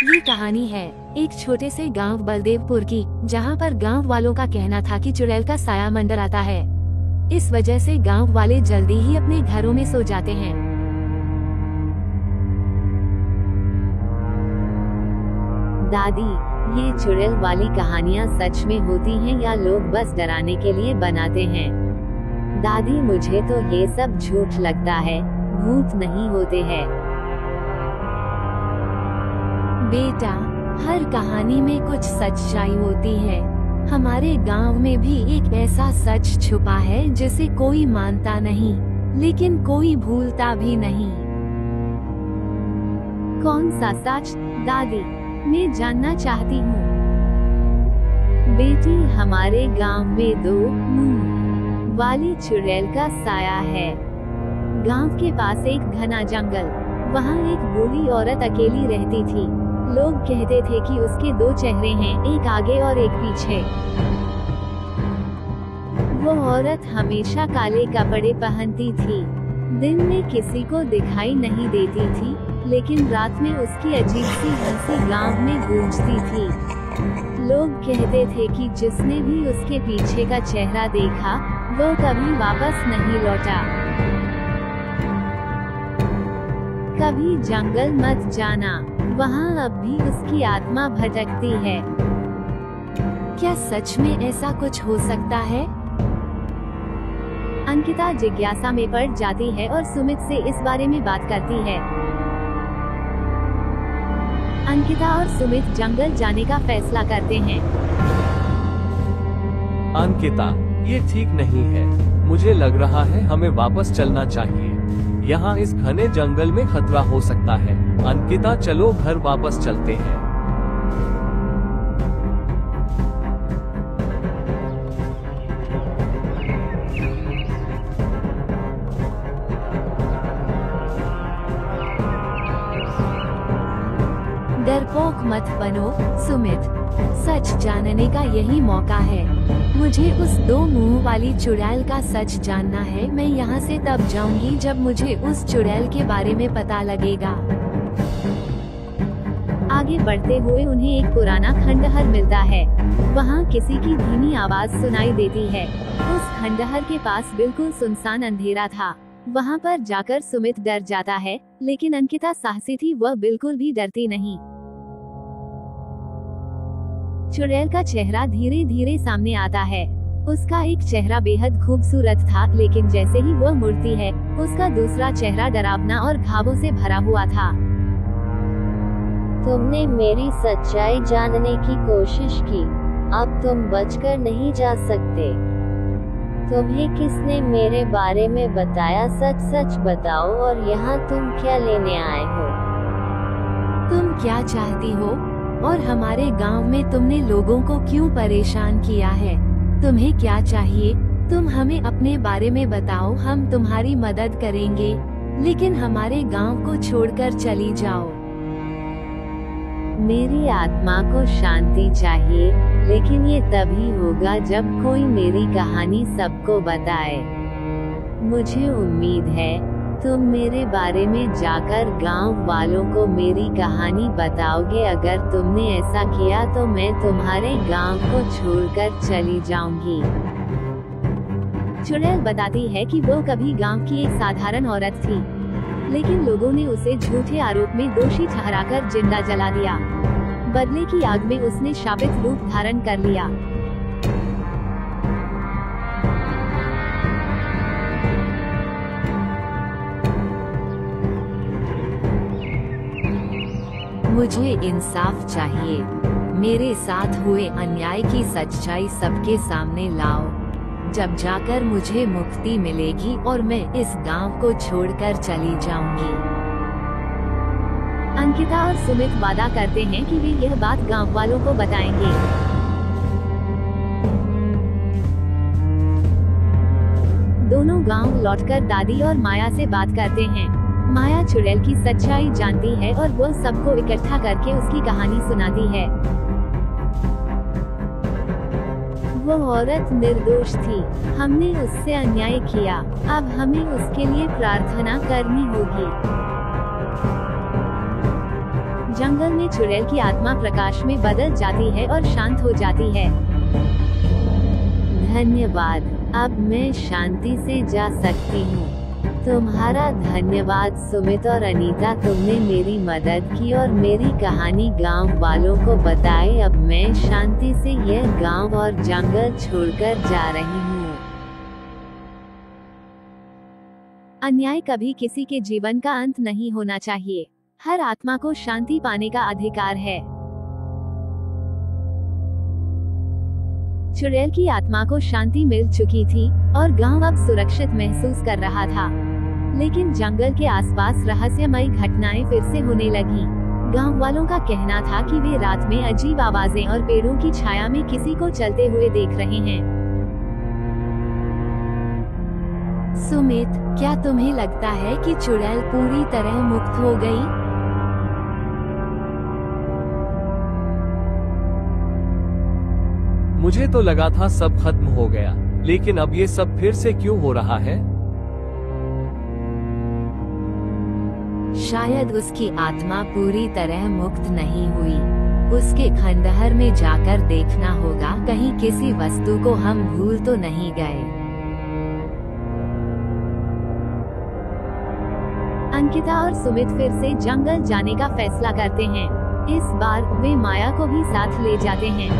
ये कहानी है एक छोटे से गांव बलदेवपुर की, जहां पर गांव वालों का कहना था कि चुड़ैल का साया मंडराता है। इस वजह से गांव वाले जल्दी ही अपने घरों में सो जाते हैं। दादी, ये चुड़ैल वाली कहानियाँ सच में होती हैं या लोग बस डराने के लिए बनाते हैं? दादी, मुझे तो ये सब झूठ लगता है, भूत नहीं होते हैं। बेटा, हर कहानी में कुछ सच्चाई होती है। हमारे गांव में भी एक ऐसा सच छुपा है जिसे कोई मानता नहीं, लेकिन कोई भूलता भी नहीं। कौन सा सच दादी? मैं जानना चाहती हूँ। बेटी, हमारे गांव में 2 मुंह वाली चुड़ैल का साया है। गांव के पास एक घना जंगल, वहाँ एक बूढ़ी औरत अकेली रहती थी। लोग कहते थे कि उसके 2 चेहरे हैं, एक आगे और एक पीछे। वो औरत हमेशा काले कपड़े पहनती थी। दिन में किसी को दिखाई नहीं देती थी, लेकिन रात में उसकी अजीब सी हंसी गांव में गूंजती थी। लोग कहते थे कि जिसने भी उसके पीछे का चेहरा देखा, वो कभी वापस नहीं लौटा। कभी जंगल मत जाना, वहाँ अब भी उसकी आत्मा भटकती है। क्या सच में ऐसा कुछ हो सकता है? अंकिता जिज्ञासा में पड़ जाती है और सुमित से इस बारे में बात करती है। अंकिता और सुमित जंगल जाने का फैसला करते हैं। अंकिता, ये ठीक नहीं है। मुझे लग रहा है हमें वापस चलना चाहिए। यहाँ इस घने जंगल में खतरा हो सकता है। अंकिता, चलो घर वापस चलते हैं। डरपोक मत बनो सुमित, सच जानने का यही मौका है। मुझे उस 2 मुंह वाली चुड़ैल का सच जानना है। मैं यहाँ से तब जाऊंगी जब मुझे उस चुड़ैल के बारे में पता लगेगा। आगे बढ़ते हुए उन्हें एक पुराना खंडहर मिलता है। वहाँ किसी की धीमी आवाज सुनाई देती है। उस खंडहर के पास बिल्कुल सुनसान अंधेरा था। वहाँ पर जाकर सुमित डर जाता है, लेकिन अंकिता साहसी थी, वह बिल्कुल भी डरती नहीं। चुड़ैल का चेहरा धीरे धीरे सामने आता है। उसका एक चेहरा बेहद खूबसूरत था, लेकिन जैसे ही वह मुड़ती है, उसका दूसरा चेहरा डरावना और घावों से भरा हुआ था। तुमने मेरी सच्चाई जानने की कोशिश की, अब तुम बचकर नहीं जा सकते। तुम्हें किसने मेरे बारे में बताया? सच सच बताओ, और यहाँ तुम क्या लेने आए हो? तुम क्या चाहती हो? और हमारे गांव में तुमने लोगों को क्यों परेशान किया है? तुम्हें क्या चाहिए? तुम हमें अपने बारे में बताओ, हम तुम्हारी मदद करेंगे, लेकिन हमारे गांव को छोड़कर चली जाओ। मेरी आत्मा को शांति चाहिए, लेकिन ये तभी होगा जब कोई मेरी कहानी सबको बताए। मुझे उम्मीद है तुम मेरे बारे में जाकर गांव वालों को मेरी कहानी बताओगे। अगर तुमने ऐसा किया तो मैं तुम्हारे गांव को छोड़कर चली जाऊंगी। चुड़ैल बताती है कि वो कभी गांव की एक साधारण औरत थी, लेकिन लोगों ने उसे झूठे आरोप में दोषी ठहराकर जिंदा जला दिया। बदले की आग में उसने शापित रूप धारण कर लिया। मुझे इंसाफ चाहिए। मेरे साथ हुए अन्याय की सच्चाई सबके सामने लाओ। जब जाकर मुझे मुक्ति मिलेगी और मैं इस गांव को छोड़कर चली जाऊंगी। अंकिता और सुमित वादा करते हैं कि वे यह बात गांव वालों को बताएंगे। दोनों गांव लौटकर दादी और माया से बात करते हैं। माया चुड़ैल की सच्चाई जानती है और वो सबको इकट्ठा करके उसकी कहानी सुनाती है। वो औरत निर्दोष थी, हमने उससे अन्याय किया, अब हमें उसके लिए प्रार्थना करनी होगी। जंगल में चुड़ैल की आत्मा प्रकाश में बदल जाती है और शांत हो जाती है। धन्यवाद, अब मैं शांति से जा सकती हूँ। तुम्हारा धन्यवाद सुमित और अनीता, तुमने मेरी मदद की और मेरी कहानी गांव वालों को बताई। अब मैं शांति से यह गांव और जंगल छोड़कर जा रही हूँ। अन्याय कभी किसी के जीवन का अंत नहीं होना चाहिए। हर आत्मा को शांति पाने का अधिकार है। चुड़ैल की आत्मा को शांति मिल चुकी थी और गांव अब सुरक्षित महसूस कर रहा था। लेकिन जंगल के आसपास रहस्यमयी घटनाएं फिर से होने लगी। गांव वालों का कहना था कि वे रात में अजीब आवाजें और पेड़ों की छाया में किसी को चलते हुए देख रहे हैं। सुमित, क्या तुम्हें लगता है कि चुड़ैल पूरी तरह मुक्त हो गई? मुझे तो लगा था सब खत्म हो गया, लेकिन अब ये सब फिर से क्यों हो रहा है? शायद उसकी आत्मा पूरी तरह मुक्त नहीं हुई। उसके खंडहर में जाकर देखना होगा, कहीं किसी वस्तु को हम भूल तो नहीं गए। अंकिता और सुमित फिर से जंगल जाने का फैसला करते हैं। इस बार वे माया को भी साथ ले जाते हैं।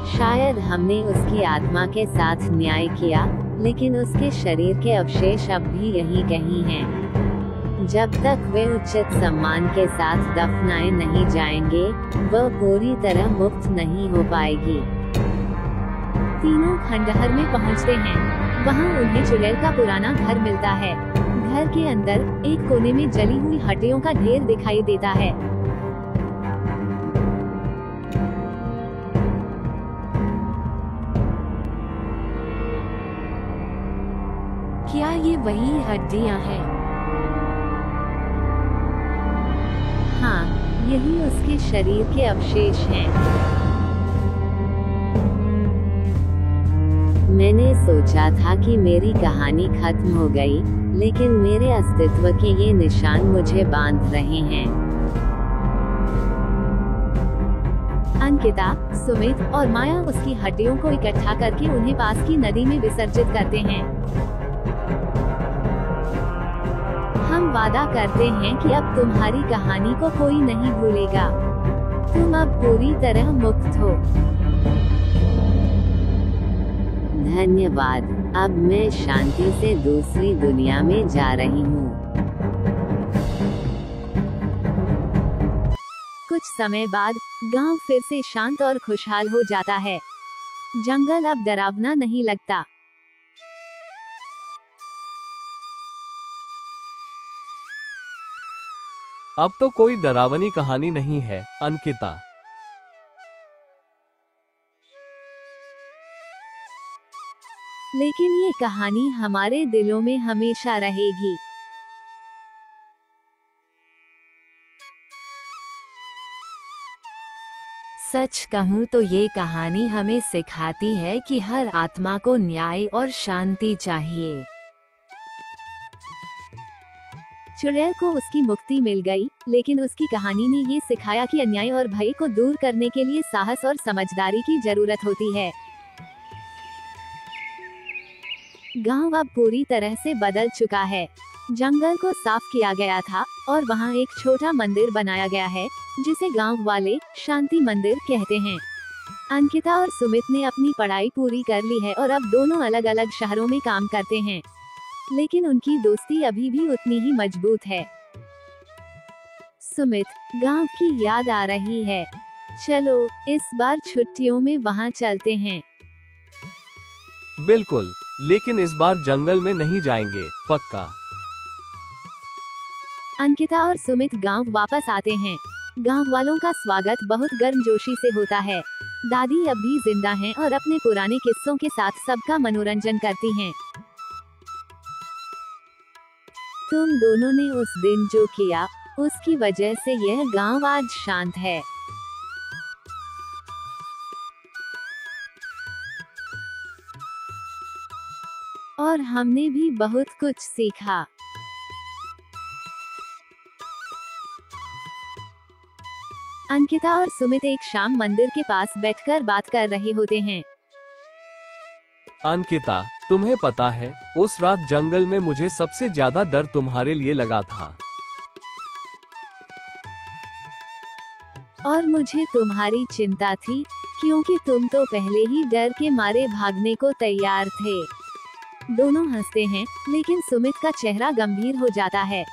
शायद हमने उसकी आत्मा के साथ न्याय किया, लेकिन उसके शरीर के अवशेष अब भी यहीं कहीं हैं। जब तक वे उचित सम्मान के साथ दफनाए नहीं जाएंगे, वह पूरी तरह मुक्त नहीं हो पाएगी। तीनों खंडहर में पहुंचते हैं। वहां उन्हें चुड़ैल का पुराना घर मिलता है। घर के अंदर एक कोने में जली हुई हड्डियों का ढेर दिखाई देता है। क्या ये वही हड्डियां हैं? हाँ, यही उसके शरीर के अवशेष हैं। मैंने सोचा था कि मेरी कहानी खत्म हो गई, लेकिन मेरे अस्तित्व के ये निशान मुझे बांध रहे हैं। अंकिता, सुमित और माया उसकी हड्डियों को इकट्ठा करके उन्हें पास की नदी में विसर्जित करते हैं। हम वादा करते हैं कि अब तुम्हारी कहानी को कोई नहीं भूलेगा। तुम अब पूरी तरह मुक्त हो। धन्यवाद, अब मैं शांति से दूसरी दुनिया में जा रही हूँ। कुछ समय बाद गांव फिर से शांत और खुशहाल हो जाता है। जंगल अब डरावना नहीं लगता। अब तो कोई डरावनी कहानी नहीं है, अंकिता। लेकिन ये कहानी हमारे दिलों में हमेशा रहेगी। सच कहूँ तो ये कहानी हमें सिखाती है कि हर आत्मा को न्याय और शांति चाहिए। चुड़ैल को उसकी मुक्ति मिल गई, लेकिन उसकी कहानी ने ये सिखाया कि अन्याय और भय को दूर करने के लिए साहस और समझदारी की जरूरत होती है। गांव अब पूरी तरह से बदल चुका है। जंगल को साफ किया गया था और वहां एक छोटा मंदिर बनाया गया है, जिसे गांव वाले शांति मंदिर कहते हैं। अंकिता और सुमित ने अपनी पढ़ाई पूरी कर ली है और अब दोनों अलग अलग शहरों में काम करते हैं, लेकिन उनकी दोस्ती अभी भी उतनी ही मजबूत है। सुमित, गांव की याद आ रही है। चलो इस बार छुट्टियों में वहां चलते हैं। बिल्कुल, लेकिन इस बार जंगल में नहीं जाएंगे, पक्का। अंकिता और सुमित गांव वापस आते हैं। गांव वालों का स्वागत बहुत गर्मजोशी से होता है। दादी अब भी जिंदा हैं और अपने पुराने किस्सों के साथ सबका मनोरंजन करती हैं। तुम दोनों ने उस दिन जो किया, उसकी वजह से यह गांव आज शांत है। और हमने भी बहुत कुछ सीखा। अंकिता और सुमित एक शाम मंदिर के पास बैठकर बात कर रहे होते हैं। अंकिता, तुम्हें पता है, उस रात जंगल में मुझे सबसे ज्यादा डर तुम्हारे लिए लगा था। और मुझे तुम्हारी चिंता थी, क्योंकि तुम तो पहले ही डर के मारे भागने को तैयार थे। दोनों हंसते हैं, लेकिन सुमित का चेहरा गंभीर हो जाता है।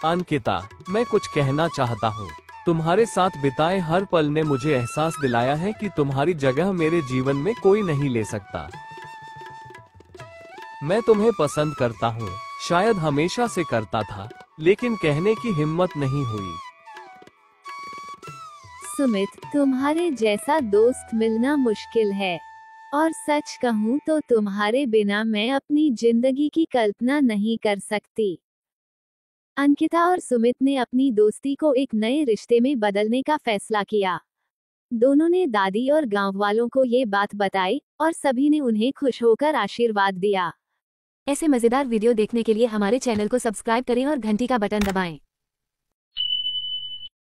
अंकिता, मैं कुछ कहना चाहता हूँ। तुम्हारे साथ बिताए हर पल ने मुझे एहसास दिलाया है कि तुम्हारी जगह मेरे जीवन में कोई नहीं ले सकता। मैं तुम्हें पसंद करता हूँ, शायद हमेशा से करता था, लेकिन कहने की हिम्मत नहीं हुई। सुमित, तुम्हारे जैसा दोस्त मिलना मुश्किल है, और सच कहूँ तो तुम्हारे बिना मैं अपनी जिंदगी की कल्पना नहीं कर सकती। अंकिता और सुमित ने अपनी दोस्ती को एक नए रिश्ते में बदलने का फैसला किया। दोनों ने दादी और गांव वालों को ये बात बताई, और सभी ने उन्हें खुश होकर आशीर्वाद दिया। ऐसे मजेदार वीडियो देखने के लिए हमारे चैनल को सब्सक्राइब करें और घंटी का बटन दबाएं।